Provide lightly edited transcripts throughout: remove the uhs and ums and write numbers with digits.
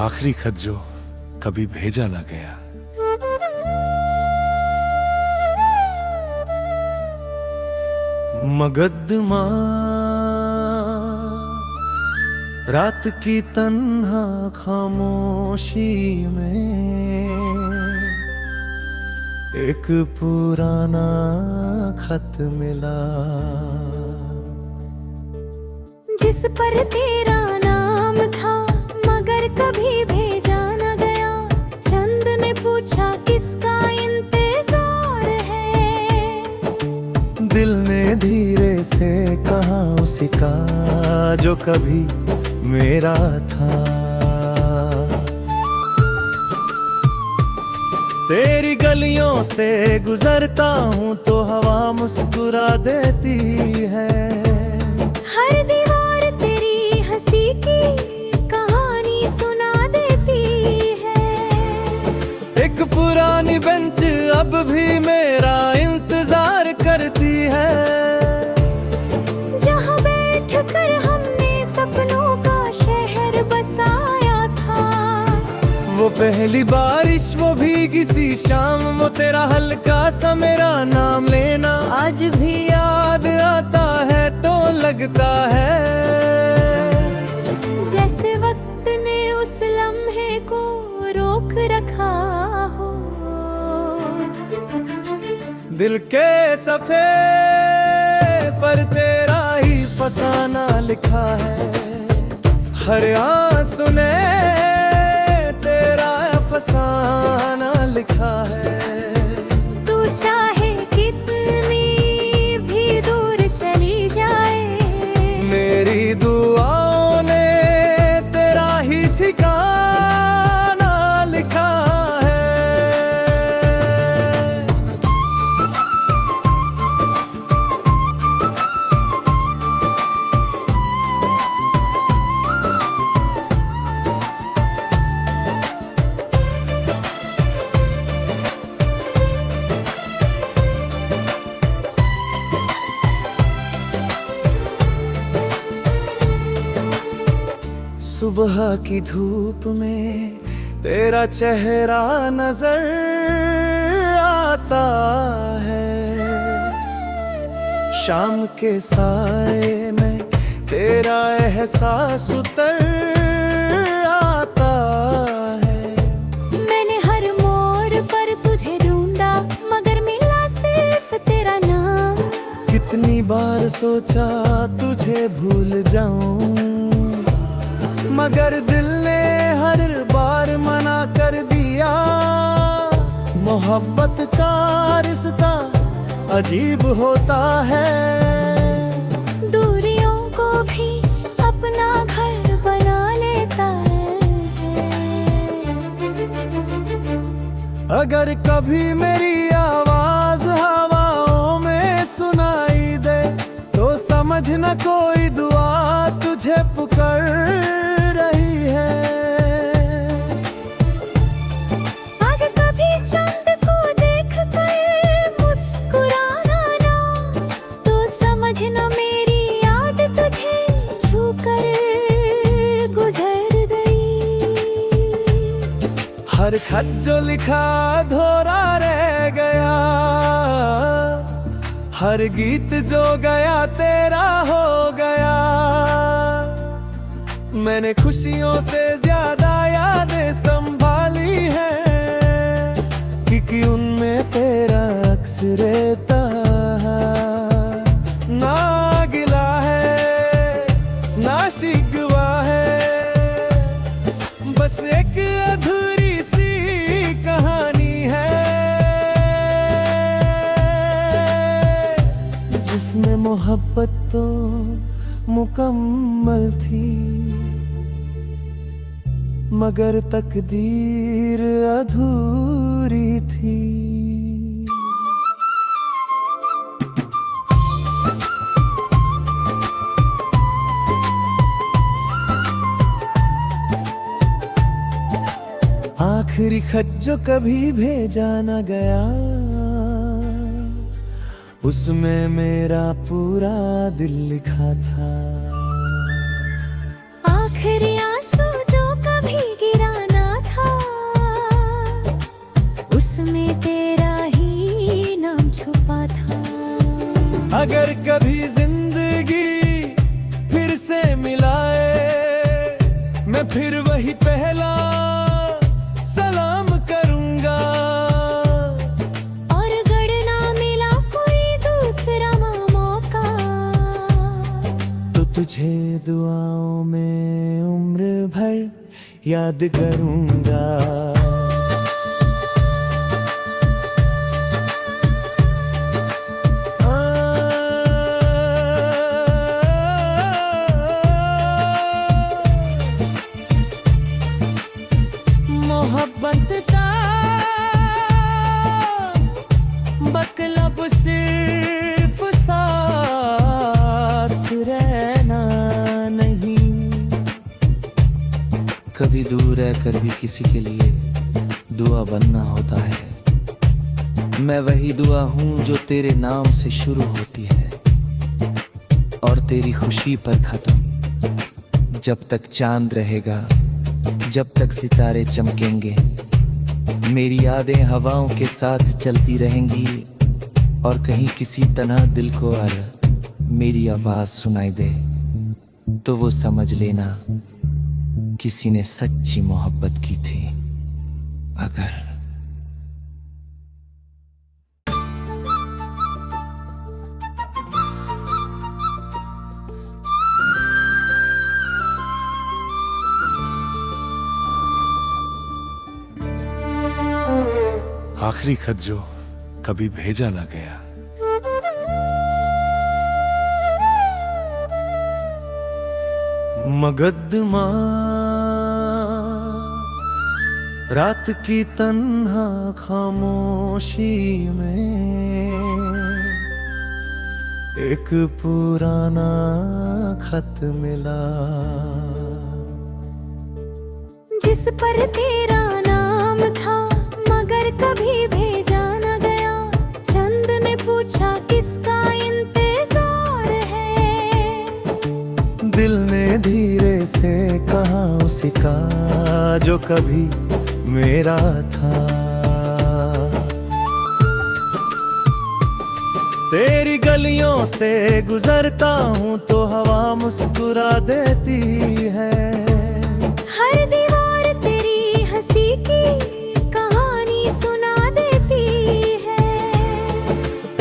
आखिरी खत जो कभी भेजा ना गया। मगद्दमा रात की तन्हा खामोशी में एक पुराना खत मिला, जिस पर तेरा नाम था मगर कभी भेजा न गया। चंद ने पूछा किसका इंतजार है, दिल ने धीरे से कहा उसी का जो कभी मेरा था। तेरी गलियों से गुजरता हूँ तो हवा मुस्कुरा देती है। हर दीवार तेरी हंसी की कहानी सुना देती है। एक पुरानी बेंच अब भी मेरा इंतजार करती है, जहाँ बैठ कर हमने सपनों का शहर बसाया था। वो पहली बारिश, वो भीगी सी शाम, वो तेरा हल्का सा मेरा नाम लेना आज भी याद आता है तो लगता है जैसे वक्त ने उस लम्हे को रोक रखा हो। दिल के सफ़े पर तेरा ही फसाना लिखा है। हर आंसू ने तेरा फसाना लिखा है। तू चाहे कितनी भी दूर चली जाए, मेरी दुआओं ने तेरा ही ठिकाना लिखा है। सुबह की धूप में तेरा चेहरा नजर आता है, शाम के साए में तेरा एहसास उतर आता है। मैंने हर मोड़ पर तुझे ढूंढा मगर मिला सिर्फ तेरा नाम। कितनी बार सोचा तुझे भूल जाऊं, मगर दिल ने हर बार मना कर दिया। मोहब्बत का रिश्ता अजीब होता है, दूरियों को भी अपना घर बना लेता है। अगर कभी मेरी आवाज हवाओं में सुनाई दे तो समझना कोई दुआ तुझे पुकार रही है। आगे कभी चांद को देख कर मुस्कुराना ना, तो समझना मेरी याद तुझे छू कर गुजर गई। हर खत जो लिखा अधूरा रह गया, हर गीत जो गया तेरा हो गया। मैंने खुशियों से ज्यादा यादें संभाली हैं, क्योंकि उनमें तेरा अक्स रहता है। ना गिला है ना शिकवा है, बस एक अधूरी सी कहानी है, जिसमें मोहब्बत तो मुकम्मल थी मगर तकदीर अधूरी थी। आखिरी खत जो कभी भेजा न गया, उसमें मेरा पूरा दिल लिखा था। आखिरी आंसू जो कभी गिरा याद करूंगा। मोहब्बत का मतलब सिर्फ साथ रहना नहीं। कभी दूर रहकर भी किसी के लिए दुआ बनना होता है। मैं वही दुआ हूँ जो तेरे नाम से शुरू होती है और तेरी खुशी पर खत्म। जब तक चांद रहेगा, जब तक सितारे चमकेंगे, मेरी यादें हवाओं के साथ चलती रहेंगी। और कहीं किसी तन्हा दिल को अगर मेरी आवाज सुनाई दे तो वो समझ लेना किसी ने सच्ची मोहब्बत की थी। अगर आखिरी खत जो कभी भेजा ना गया। मकद्दमा रात की तन्हा खामोशी में एक पुराना खत मिला, जिस पर तेरा नाम था मगर कभी भेजा न गया। चंद ने पूछा किसका इंतजार है। दिल ने धीरे से कहा उसी का जो कभी मेरा था। तेरी गलियों से गुजरता हूँ तो हवा मुस्कुरा देती है। हर दीवार तेरी हंसी की कहानी सुना देती है।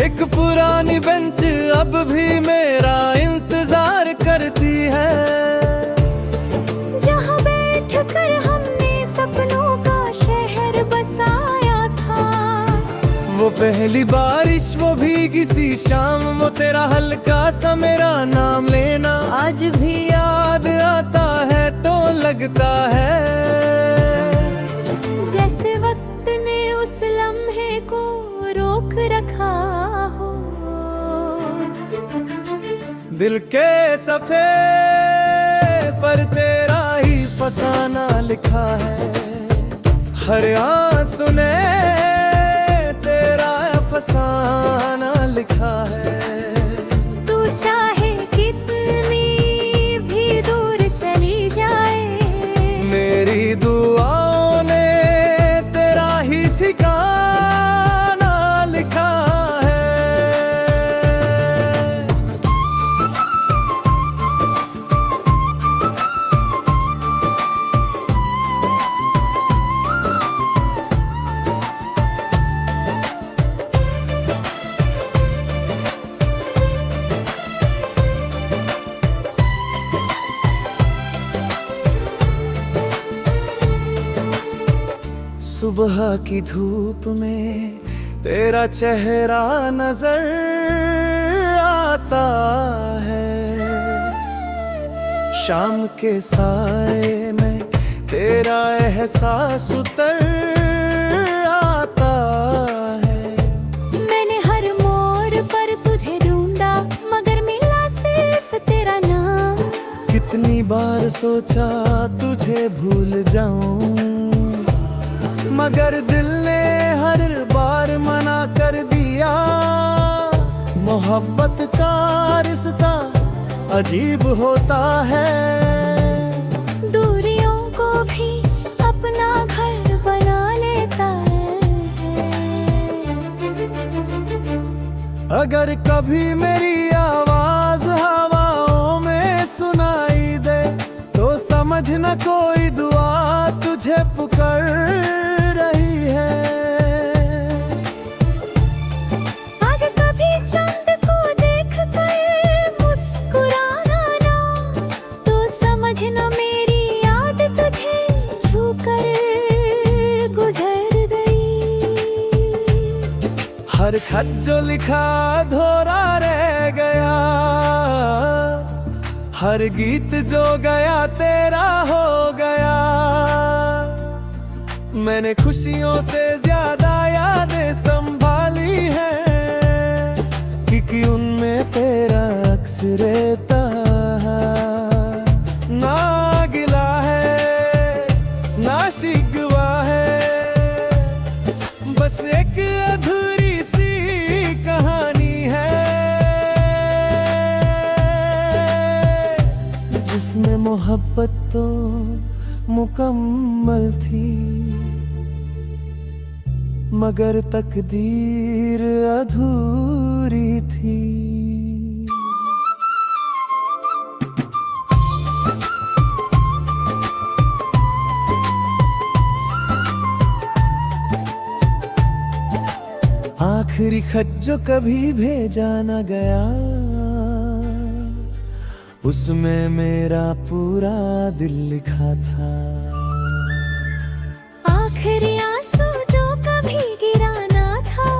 एक पुरानी बेंच अब भी मेरा इंतजार करती है, जहाँ बैठ कर हमने सपनों का शहर बसाया था। वो पहली बारिश, वो भीगी सी शाम, वो तेरा हल्का सा मेरा नाम लेना आज भी याद आता है तो लगता है जैसे वक्त ने उस लम्हे को रोक रखा हो। दिल के सफ़े पर तेरा ही फसाना लिखा है। हर आंसू ने तेरा फसाना लिखा है। तू चाहे कितनी भी दूर चली जाए, मेरी दुआओं ने तेरा ही ठिकाना लिखा है। सुबह की धूप में तेरा चेहरा नजर आता है। शाम के साए में तेरा एहसास उतर आता है। मैंने हर मोड़ पर तुझे ढूंढा मगर मिला सिर्फ तेरा नाम। कितनी बार सोचा तुझे भूल जाऊं मगर दिल ने हर बार मना कर दिया। मोहब्बत का रिश्ता अजीब होता है, दूरियों को भी अपना घर बना लेता है। अगर कभी मेरी आवाज हवाओं में सुनाई दे तो समझना कोई दुआ तुझे पुकार रही है। अगर कभी चांद को देख कर मुस्कुराना ना तो समझना मेरी याद तुझे हर खत जो लिखा अधूरा रह गया, हर गीत जो गया तेरा हो गया। मैंने खुशियों से ज्यादा यादें संभाली हैं, क्योंकि उनमें तेरा अक्स रहता है। ना गिला है ना शिकवा है, बस एक अधूरी सी कहानी है, जिसमें मोहब्बत तो मुकम्मल थी, मगर तकदीर अधूरी थी। आखिरी खत जो कभी भेजा न गया, उसमें मेरा पूरा दिल लिखा था। आखिरी आंसू जो कभी गिरा ना था,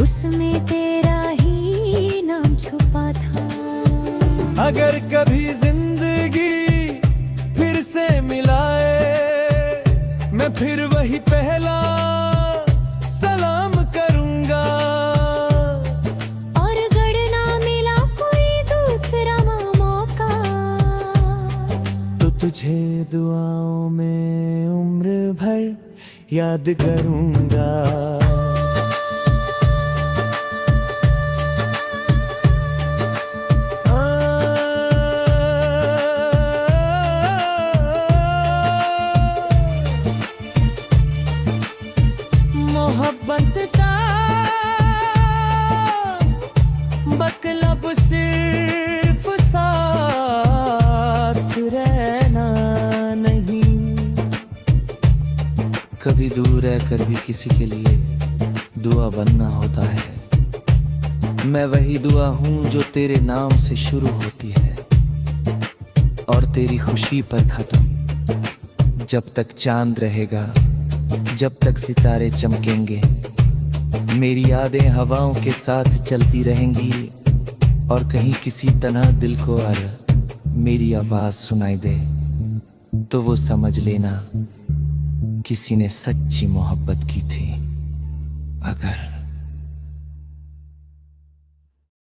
उसमें तेरा ही नाम छुपा था। अगर कभी जिंदगी फिर से मिलाए, मैं फिर वही पहला सलाम करूंगा। और अगर ना मिला कोई दूसरा मौका, तो तुझे दुआओं में उम्र भर याद करूंगा। मोहब्बत का मतलब सिर्फ साथ रहना नहीं। कभी दूर रहकर भी किसी के लिए दुआ बनना होता है। मैं वही दुआ हूँ जो तेरे नाम से शुरू होती है और तेरी खुशी पर खत्म। जब तक चांद रहेगा, जब तक सितारे चमकेंगे, मेरी यादें हवाओं के साथ चलती रहेंगी। और कहीं किसी तन्हा दिल को अगर मेरी आवाज सुनाई दे, तो वो समझ लेना किसी ने सच्ची मोहब्बत की थी। अगर